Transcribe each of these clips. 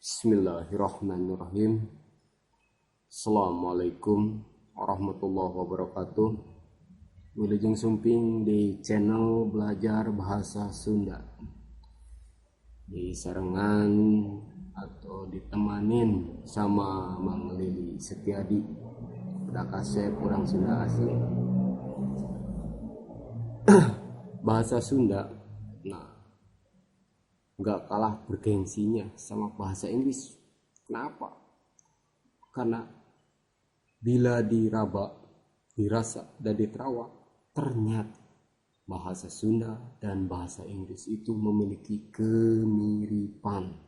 Bismillahirrahmanirrahim. Assalamualaikum warahmatullahi wabarakatuh. Wilujeng Sumping di channel Belajar Bahasa Sunda. Di sarengan atau ditemanin sama Mang Lili Setiadi, udah kasep orang Sunda asli. Bahasa Sunda, nah, nggak kalah bergengsinya sama bahasa Inggris. Kenapa? Karena bila diraba, dirasa, dan diterawak, ternyata bahasa Sunda dan bahasa Inggris itu memiliki kemiripan.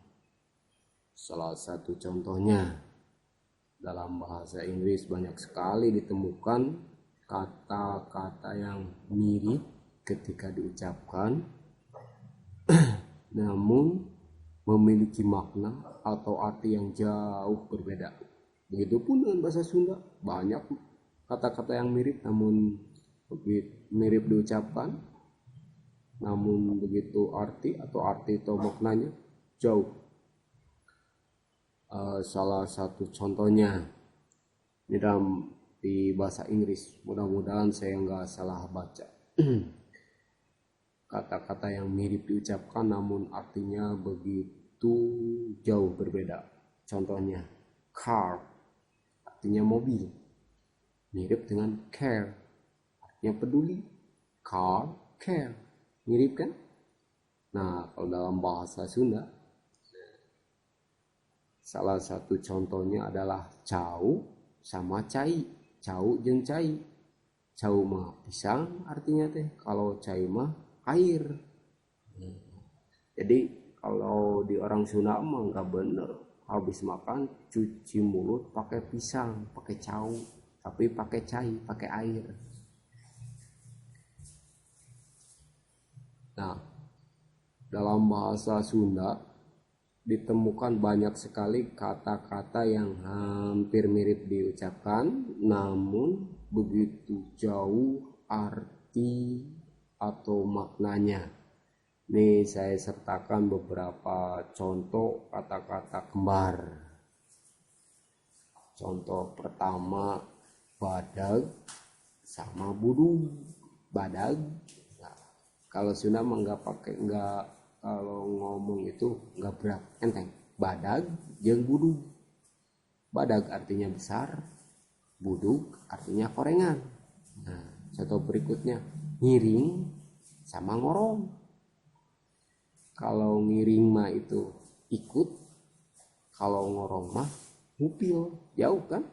Salah satu contohnya, dalam bahasa Inggris banyak sekali ditemukan kata-kata yang mirip ketika diucapkan namun memiliki makna atau arti yang jauh berbeda. Begitupun dengan bahasa Sunda, banyak kata-kata yang mirip namun mirip diucapkan, namun begitu arti atau maknanya jauh. Salah satu contohnya di bahasa Inggris, mudah-mudahan saya nggak salah baca. Kata-kata yang mirip diucapkan namun artinya begitu jauh berbeda. Contohnya, car artinya mobil, mirip dengan care artinya peduli. Car, care, mirip kan? Nah, kalau dalam bahasa Sunda, salah satu contohnya adalah cau sama cai. Cau jeung cai. Cau mah pisang artinya teh, kalau cai mah air. Jadi kalau di orang Sunda mah nggak bener, habis makan cuci mulut pakai pisang, pakai cau, tapi pakai cai, pakai air. Nah, dalam bahasa Sunda ditemukan banyak sekali kata-kata yang hampir mirip diucapkan namun begitu jauh arti atau maknanya. Nih saya sertakan beberapa contoh kata-kata kembar. Contoh pertama, badag sama budug. Badag, nah, kalau Sunda mah kalau ngomong itu nggak berat, enteng. Badag jeung budug. Badag artinya besar, budug artinya korengan. Nah, contoh berikutnya, ngiring sama ngorong. Kalau ngiring mah itu ikut, kalau ngorong mah ngupil, jauh kan?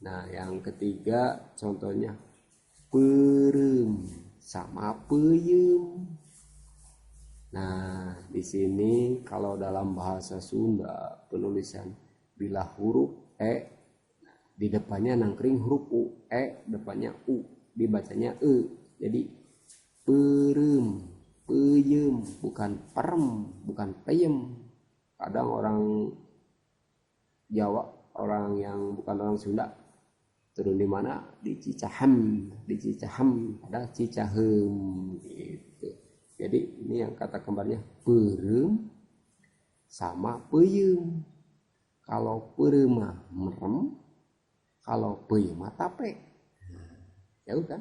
Nah, yang ketiga contohnya, perem sama peyem. Nah, di sini kalau dalam bahasa Sunda penulisan bila huruf di depannya nangkring huruf u, depannya u, dibacanya e. Jadi perem, peyem, bukan perem, bukan peyem. Kadang orang Jawa, orang yang bukan orang Sunda, turun di mana? Di Cicahem, ada Cicahem gitu. Jadi ini yang kata kembarnya perem sama peyem. Kalau perem mah merem, kalau peyem mah tape. Jauh kan?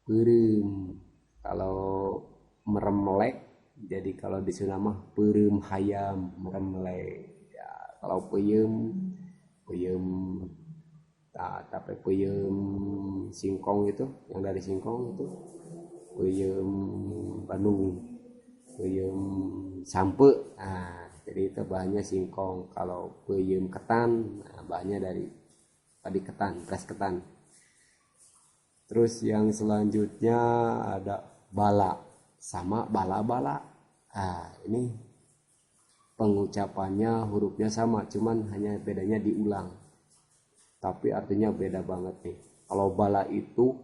Perem, kalau merem melek, jadi kalau di Sunda mah perem hayam, merem melek. Ya, kalau peyem tape peyem singkong itu, yang dari singkong itu peyem Bandung, peyem sampe. Nah, jadi itu bahannya singkong. Kalau peyem ketan, nah, bahannya dari padi ketan, beras ketan. Terus yang selanjutnya ada bala sama bala-bala. Nah, ini pengucapannya hurufnya sama, cuman hanya bedanya diulang. Tapi artinya beda banget nih. Kalau bala itu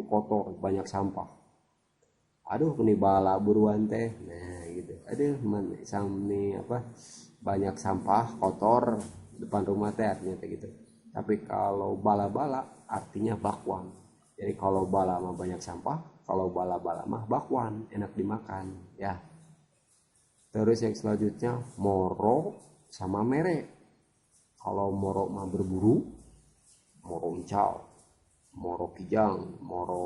kotor, banyak sampah. Aduh, ini bala buruan teh. Nah, gitu. Aduh, banyak sampah, kotor depan rumah teh, artinya teh gitu. Tapi kalau bala-bala artinya bakwan. Jadi kalau bala mah banyak sampah, kalau bala-bala mah bakwan, enak dimakan, ya. Terus yang selanjutnya moro sama mere. Kalau moro mah berburu, moro uncal, moro kijang, moro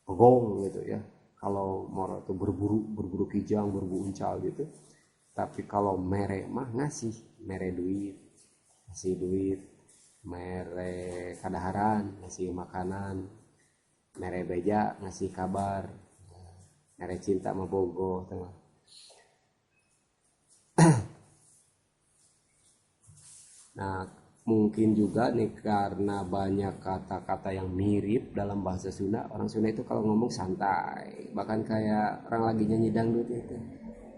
gong gitu ya. Kalau moro itu berburu kijang, berburu uncal gitu. Tapi kalau mere mah ngasih, mere duit, ngasih duit, mere kadaharan, ngasih makanan, mere beja ngasih kabar, mere cinta mah bogoh teman. Nah, mungkin juga nih karena banyak kata-kata yang mirip dalam bahasa Sunda. Orang Sunda itu kalau ngomong santai, bahkan kayak orang lagi nyanyi dangdut itu.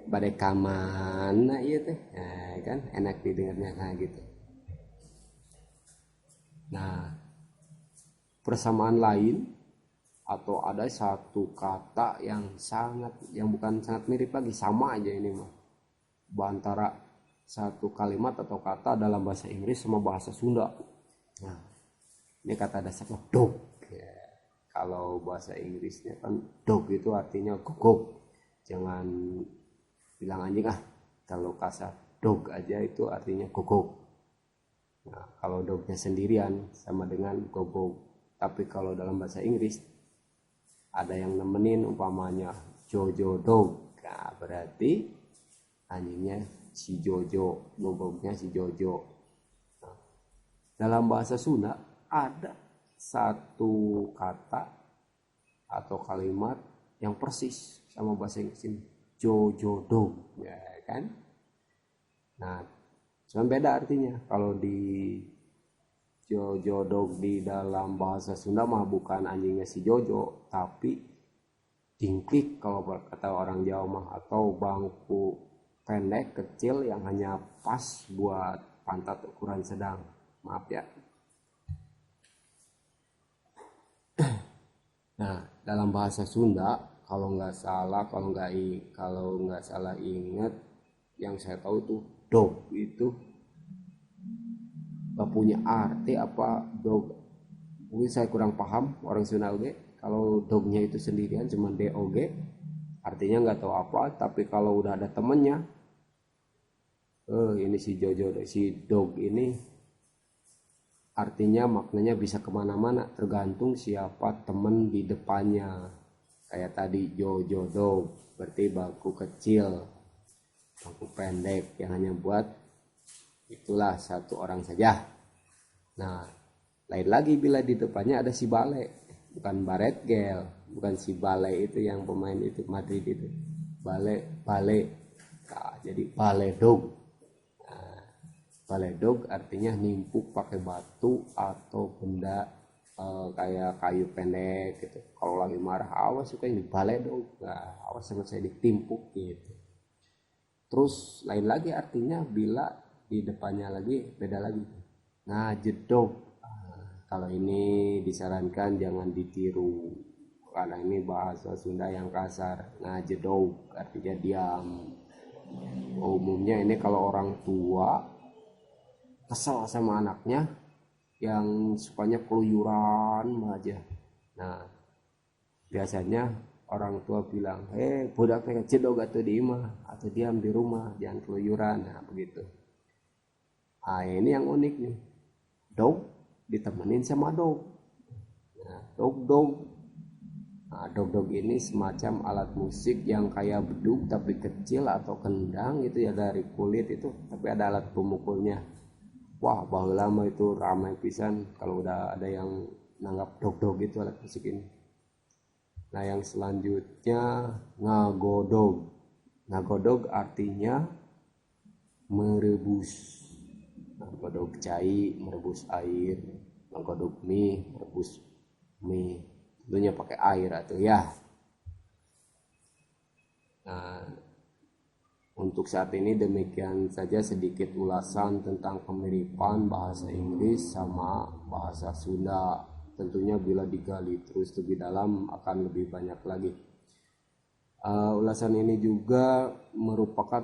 Badai kamana iya teh. Nah, kan enak didengarnya nah gitu. Nah, persamaan lain atau ada satu kata yang bukan sangat mirip lagi, sama aja ini mah. Antara satu kalimat atau kata dalam bahasa Inggris sama bahasa Sunda. Nah, ini kata dasarnya dog. Ya, kalau bahasa Inggrisnya kan dog itu artinya gogok. Jangan bilang anjing ah. Kalau kasar dog aja itu artinya gogok. Nah, kalau dognya sendirian sama dengan gogok. Tapi kalau dalam bahasa Inggris ada yang nemenin umpamanya Jojo dog. Nah, berarti anjingnya si Jojo, gogoknya si Jojo. Nah, dalam bahasa Sunda ada satu kata atau kalimat yang persis sama bahasa Inggris ini, Jojo dog, ya kan? Nah, cuma beda artinya. Kalau di Jojo dog di dalam bahasa Sunda mah bukan anjingnya si Jojo, tapi dingklik kalau kata orang Jawa mah, atau bangku pendek kecil yang hanya pas buat pantat ukuran sedang. Maaf ya. Nah, dalam bahasa Sunda kalau nggak salah ingat, yang saya tahu tuh dog itu gak punya arti apa dog. Mungkin saya kurang paham orang Sunda oge. Kalau dognya itu sendirian cuma dog, artinya nggak tahu apa. Tapi kalau udah ada temennya, ini si Jojo, si dog ini artinya maknanya bisa kemana-mana, tergantung siapa temen di depannya. Kayak tadi Jojo dog berarti bangku kecil, bangku pendek yang hanya buat itulah satu orang saja. Nah, lain lagi bila di depannya ada si Bale, bukan Baret Gel, bukan si Bale itu yang pemain itu Madrid itu, Bale. Nah, jadi Bale dog. Baledog artinya nimpuk pakai batu atau benda kayak kayu pendek gitu. Kalau lagi marah, awas suka ini baledog. Nah, awas sama saya ditimpuk gitu. Terus lain lagi artinya bila di depannya lagi beda lagi. Nah, jedog. Kalau ini disarankan jangan ditiru karena ini bahasa Sunda yang kasar. Nah, jedog artinya diam. Umumnya ini kalau orang tua kesel sama anaknya yang sukanya keluyuran aja. Nah, biasanya orang tua bilang, budak teh cedog atuh di imah atau diam di rumah, jangan keluyuran. Nah, begitu. Ah, ini yang unik nih. Dog ditemenin sama dog. Nah, dog. Nah, dog ini semacam alat musik yang kayak beduk tapi kecil atau kendang gitu ya, dari kulit itu, tapi ada alat pemukulnya. Wah, baheula lama itu ramai pisan kalau udah ada yang nanggap dog itu alat musik ini. Nah, yang selanjutnya ngagodog. Ngagodog artinya merebus. Ngagodog cai, merebus air. Ngagodog mie, merebus mie. Tentunya pakai air atau ya. Nah, untuk saat ini demikian saja sedikit ulasan tentang kemiripan bahasa Inggris sama bahasa Sunda. Tentunya bila digali terus lebih dalam akan lebih banyak lagi. Ulasan ini juga merupakan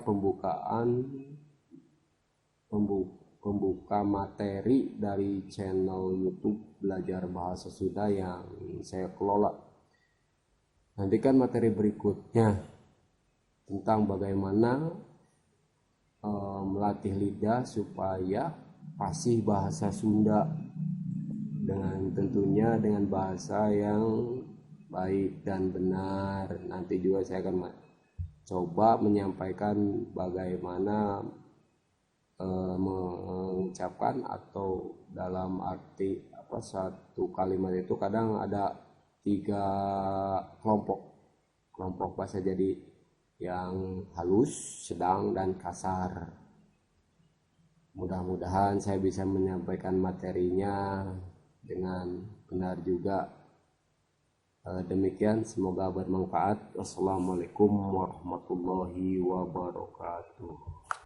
pembuka materi dari channel YouTube Belajar Bahasa Sunda yang saya kelola. Nantikan materi berikutnya. tentang bagaimana melatih lidah supaya fasih bahasa Sunda, dengan tentunya dengan bahasa yang baik dan benar. Nanti juga saya akan coba menyampaikan bagaimana mengucapkan, atau dalam arti apa, satu kalimat itu kadang ada 3 kelompok bahasa, jadi yang halus, sedang, dan kasar. Mudah-mudahan saya bisa menyampaikan materinya dengan benar juga. Demikian, semoga bermanfaat. Wassalamualaikum warahmatullahi wabarakatuh.